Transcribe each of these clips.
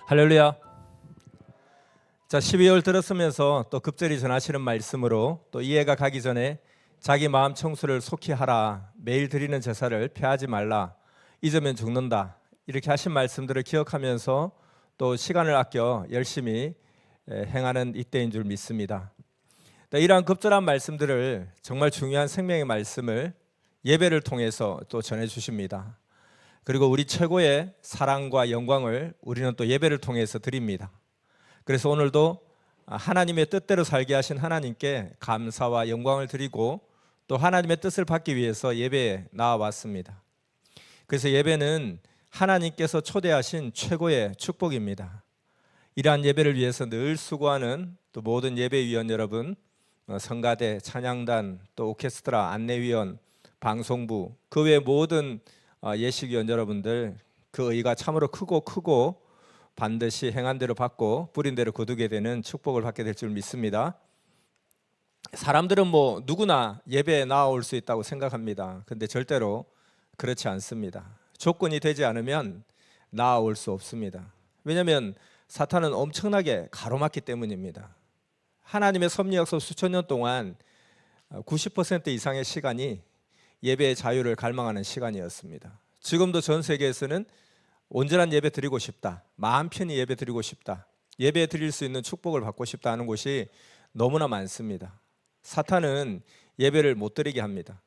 할렐루야. 자, 12월 들었으면서 또 급절히 전하시는 말씀으로 또 이해가 가기 전에 자기 마음 청소를 속히 하라, 매일 드리는 제사를 폐하지 말라, 잊으면 죽는다, 이렇게 하신 말씀들을 기억하면서 또 시간을 아껴 열심히 행하는 이때인 줄 믿습니다. 이러한 급절한 말씀들을, 정말 중요한 생명의 말씀을 예배를 통해서 또 전해주십니다. 그리고 우리 최고의 사랑과 영광을 우리는 또 예배를 통해서 드립니다. 그래서 오늘도 하나님의 뜻대로 살게 하신 하나님께 감사와 영광을 드리고 또 하나님의 뜻을 받기 위해서 예배에 나와왔습니다. 그래서 예배는 하나님께서 초대하신 최고의 축복입니다. 이러한 예배를 위해서 늘 수고하는 또 모든 예배위원 여러분, 성가대, 찬양단, 또 오케스트라, 안내위원, 방송부, 그 외 모든 예식위원 여러분들, 그 의가 참으로 크고 반드시 행한 대로 받고 부린 대로 거두게 되는 축복을 받게 될 줄 믿습니다. 사람들은 누구나 예배에 나올 수 있다고 생각합니다. 근데 절대로 그렇지 않습니다. 조건이 되지 않으면 나올 수 없습니다. 왜냐하면 사탄은 엄청나게 가로막기 때문입니다. 하나님의 섭리 역사 수천 년 동안 90% 이상의 시간이 예배의 자유를 갈망하는 시간이었습니다. 지금도 전 세계에서는 온전한 예배 드리고 싶다, 마음 편히 예배 드리고 싶다, 예배 드릴 수 있는 축복을 받고 싶다 하는 곳이 너무나 많습니다. 사탄은 예배를 못 드리게 합니다.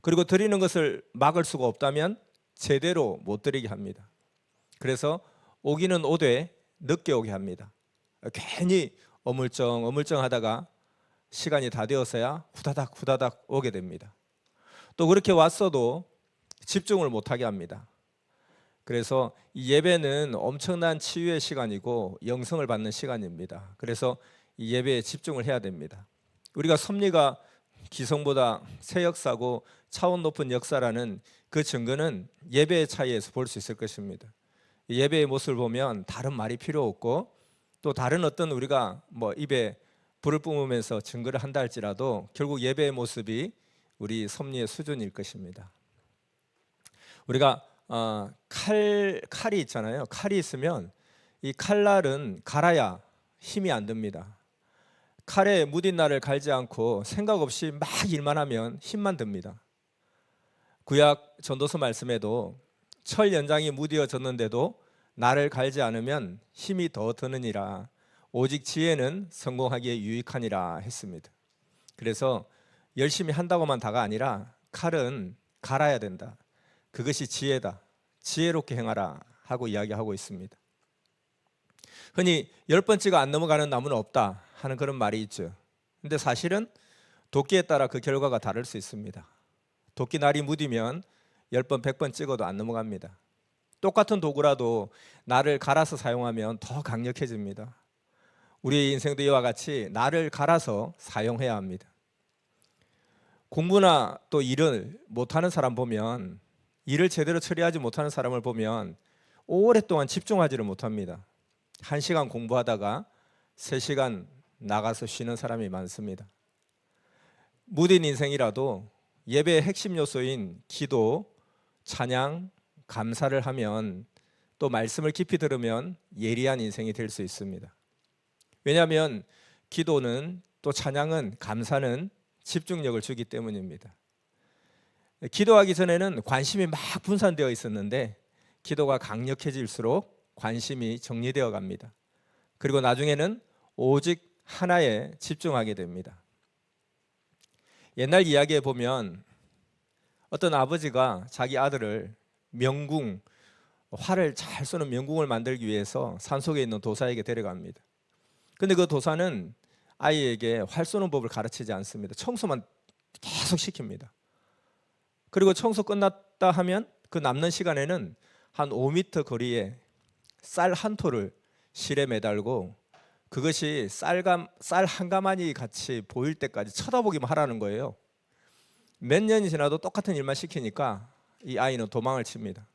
그리고 드리는 것을 막을 수가 없다면 제대로 못 드리게 합니다. 그래서 오기는 오되 늦게 오게 합니다. 괜히 어물쩡하다가 시간이 다 되어서야 후다닥 오게 됩니다. 또 그렇게 왔어도 집중을 못하게 합니다. 그래서 이 예배는 엄청난 치유의 시간이고 영성을 받는 시간입니다. 그래서 이 예배에 집중을 해야 됩니다. 우리가 섭리가 기성보다 새 역사고 차원 높은 역사라는 그 증거는 예배의 차이에서 볼 수 있을 것입니다. 예배의 모습을 보면 다른 말이 필요 없고 또 다른 어떤 우리가 입에 불을 뿜으면서 증거를 한다 할지라도 결국 예배의 모습이 우리 섭리의 수준일 것입니다. 우리가 칼이 있잖아요. 칼이 있으면 이 칼날은 갈아야 힘이 안 듭니다. 칼에 무딘 날을 갈지 않고 생각 없이 막 일만 하면 힘만 듭니다. 구약 전도서 말씀에도 철 연장이 무디어졌는데도 날을 갈지 않으면 힘이 더 드느니라, 오직 지혜는 성공하기에 유익하니라 했습니다. 그래서 열심히 한다고만 다가 아니라 칼은 갈아야 된다. 그것이 지혜다. 지혜롭게 행하라 하고 이야기하고 있습니다. 흔히 10번째가 안 넘어가는 나무는 없다 하는 그런 말이 있죠. 근데 사실은 도끼에 따라 그 결과가 다를 수 있습니다. 도끼 날이 무디면 10번, 100번 찍어도 안 넘어갑니다. 똑같은 도구라도 날을 갈아서 사용하면 더 강력해집니다. 우리의 인생도 이와 같이 날을 갈아서 사용해야 합니다. 공부나 또 일을 못하는 사람 보면, 일을 제대로 처리하지 못하는 사람을 보면 오랫동안 집중하지를 못합니다. 1시간 공부하다가 3시간 나가서 쉬는 사람이 많습니다. 무딘 인생이라도 예배의 핵심 요소인 기도, 찬양, 감사를 하면 또 말씀을 깊이 들으면 예리한 인생이 될 수 있습니다. 왜냐하면 기도는 또 찬양은, 감사는 집중력을 주기 때문입니다. 기도하기 전에는 관심이 막 분산되어 있었는데 기도가 강력해질수록 관심이 정리되어 갑니다. 그리고 나중에는 오직 하나에 집중하게 됩니다. 옛날 이야기에 보면 어떤 아버지가 자기 아들을 명궁, 활을 잘 쏘는 명궁을 만들기 위해서 산속에 있는 도사에게 데려갑니다. 근데 그 도사는 아이에게 활 쏘는 법을 가르치지 않습니다. 청소만 계속 시킵니다. 그리고 청소 끝났다 하면 그 남는 시간에는 한 5m 거리에 쌀 한 토를 실에 매달고 그것이 쌀 한 가마니 같이 보일 때까지 쳐다보기만 하라는 거예요. 몇 년이 지나도 똑같은 일만 시키니까 이 아이는 도망을 칩니다.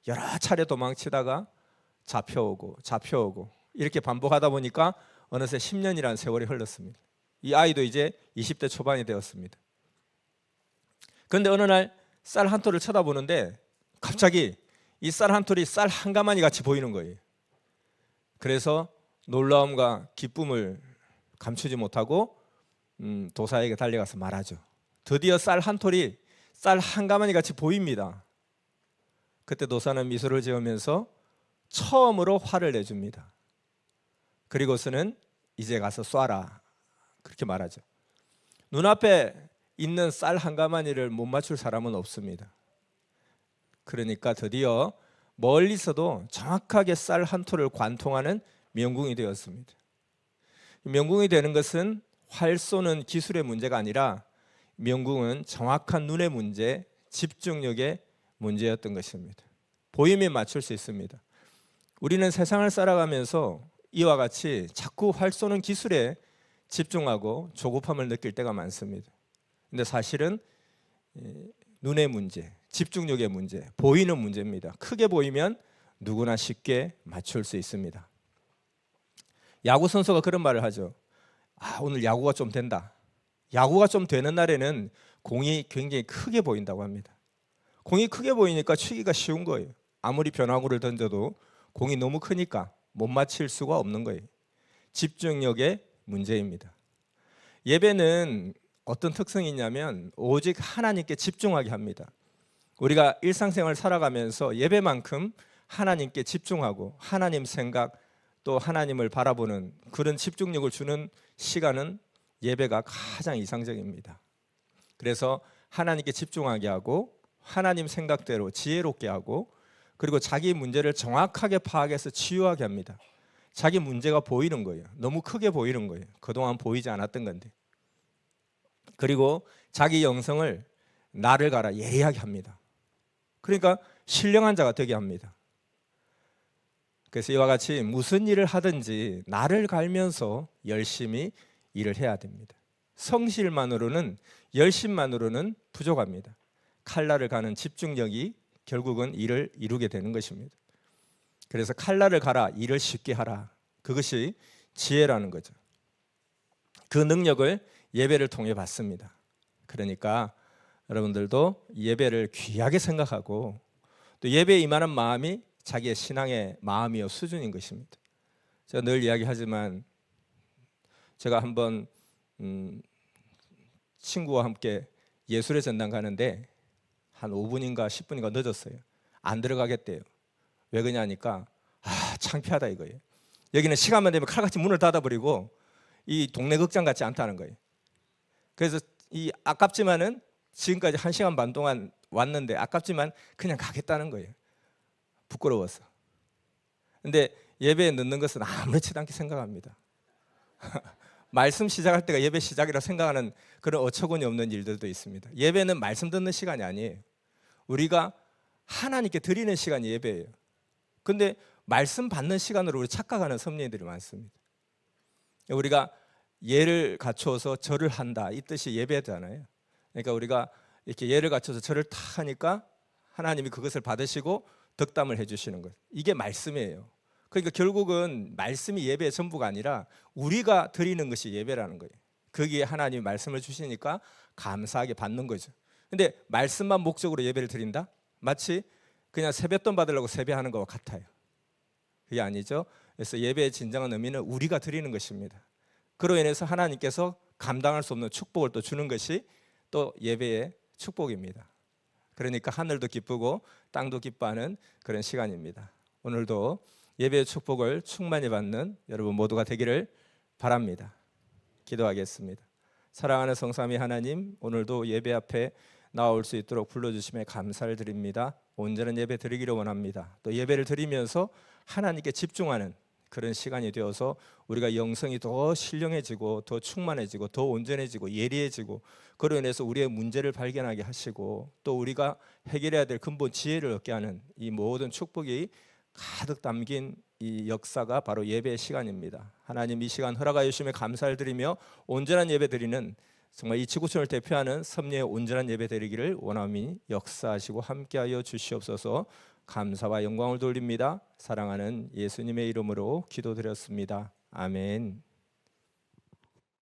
여러 차례 도망치다가 잡혀오고 이렇게 반복하다 보니까 어느새 10년이라는 세월이 흘렀습니다. 이 아이도 이제 20대 초반이 되었습니다. 그런데 어느 날 쌀 한 톨을 쳐다보는데 갑자기 이 쌀 한 톨이 쌀 한 가마니 같이 보이는 거예요. 그래서 놀라움과 기쁨을 감추지 못하고 도사에게 달려가서 말하죠. 드디어 쌀 한 톨이 쌀 한 가마니 같이 보입니다. 그때 도사는 미소를 지으면서 처음으로 화를 내줍니다. 그리고서는 이제 가서 쏴라, 그렇게 말하죠. 눈앞에 있는 쌀 한 가마니를 못 맞출 사람은 없습니다. 그러니까 드디어 멀리서도 정확하게 쌀 한 톨을 관통하는 명궁이 되었습니다. 명궁이 되는 것은 활 쏘는 기술의 문제가 아니라 명궁은 정확한 눈의 문제, 집중력의 문제였던 것입니다. 보이면 맞출 수 있습니다. 우리는 세상을 살아가면서 이와 같이 자꾸 활 쏘는 기술에 집중하고 조급함을 느낄 때가 많습니다. 근데 사실은 눈의 문제, 집중력의 문제, 보이는 문제입니다. 크게 보이면 누구나 쉽게 맞출 수 있습니다. 야구 선수가 그런 말을 하죠. 오늘 야구가 좀 된다. 야구가 좀 되는 날에는 공이 굉장히 크게 보인다고 합니다. 공이 크게 보이니까 치기가 쉬운 거예요. 아무리 변화구를 던져도 공이 너무 크니까 못 맞힐 수가 없는 거예요. 집중력의 문제입니다. 예배는 어떤 특성이 있냐면 오직 하나님께 집중하게 합니다. 우리가 일상생활 살아가면서 예배만큼 하나님께 집중하고 하나님 생각 또 하나님을 바라보는 그런 집중력을 주는 시간은 예배가 가장 이상적입니다. 그래서 하나님께 집중하게 하고 하나님 생각대로 지혜롭게 하고 그리고 자기 문제를 정확하게 파악해서 치유하게 합니다. 자기 문제가 보이는 거예요. 너무 크게 보이는 거예요. 그동안 보이지 않았던 건데. 그리고 자기 영성을 나를 가라 예리하게 합니다. 그러니까 신령한 자가 되게 합니다. 그래서 이와 같이 무슨 일을 하든지 나를 갈면서 열심히 일을 해야 됩니다. 성실만으로는 열심만으로는 부족합니다. 칼날을 가는 집중력이 결국은 일을 이루게 되는 것입니다. 그래서 칼날을 가라, 일을 쉽게 하라. 그것이 지혜라는 거죠. 그 능력을 예배를 통해 받습니다. 그러니까 여러분들도 예배를 귀하게 생각하고 또 예배에 임하는 마음이 자기의 신앙의 마음이요 수준인 것입니다. 제가 늘 이야기하지만 제가 한번 친구와 함께 예술의 전당 가는데 한 5분인가 10분인가 늦었어요. 안 들어가겠대요. 왜 그러냐니까 창피하다 이거예요. 여기는 시간만 되면 칼같이 문을 닫아버리고 이 동네 극장 같지 않다는 거예요. 그래서 이 아깝지만은 지금까지 1시간 반 동안 왔는데 아깝지만 그냥 가겠다는 거예요. 부끄러워서. 근데 예배에 늦는 것은 아무렇지도 않게 생각합니다. 말씀 시작할 때가 예배 시작이라 생각하는 그런 어처구니 없는 일들도 있습니다. 예배는 말씀 듣는 시간이 아니에요. 우리가 하나님께 드리는 시간이 예배예요. 근데 말씀 받는 시간으로 우리 착각하는 섭리들이 많습니다. 우리가 예를 갖춰서 절을 한다 이 뜻이 예배잖아요. 그러니까 우리가 이렇게 예를 갖춰서 절을 탁 하니까 하나님이 그것을 받으시고 덕담을 해주시는 것, 이게 말씀이에요. 그러니까 결국은 말씀이 예배의 전부가 아니라 우리가 드리는 것이 예배라는 거예요. 거기에 하나님이 말씀을 주시니까 감사하게 받는 거죠. 근데 말씀만 목적으로 예배를 드린다? 마치 그냥 세뱃돈 받으려고 세배하는 것과 같아요. 그게 아니죠. 그래서 예배의 진정한 의미는 우리가 드리는 것입니다. 그로 인해서 하나님께서 감당할 수 없는 축복을 또 주는 것이 또 예배의 축복입니다. 그러니까 하늘도 기쁘고 땅도 기뻐하는 그런 시간입니다. 오늘도 예배의 축복을 충만히 받는 여러분 모두가 되기를 바랍니다. 기도하겠습니다. 사랑하는 성삼위 하나님, 오늘도 예배 앞에 나올 수 있도록 불러주심에 감사를 드립니다. 온전한 예배 드리기를 원합니다. 또 예배를 드리면서 하나님께 집중하는 그런 시간이 되어서 우리가 영성이 더 신령해지고 더 충만해지고 더 온전해지고 예리해지고 그로 인해서 우리의 문제를 발견하게 하시고 또 우리가 해결해야 될 근본 지혜를 얻게 하는 이 모든 축복이 가득 담긴 이 역사가 바로 예배의 시간입니다. 하나님 이 시간 허락하여 주심에 감사를 드리며 온전한 예배 드리는 정말 이 지구촌을 대표하는 섭리의 온전한 예배 드리기를 원하오니 역사하시고 함께하여 주시옵소서. 감사와 영광을 돌립니다. 사랑하는 예수님의 이름으로 기도드렸습니다. 아멘.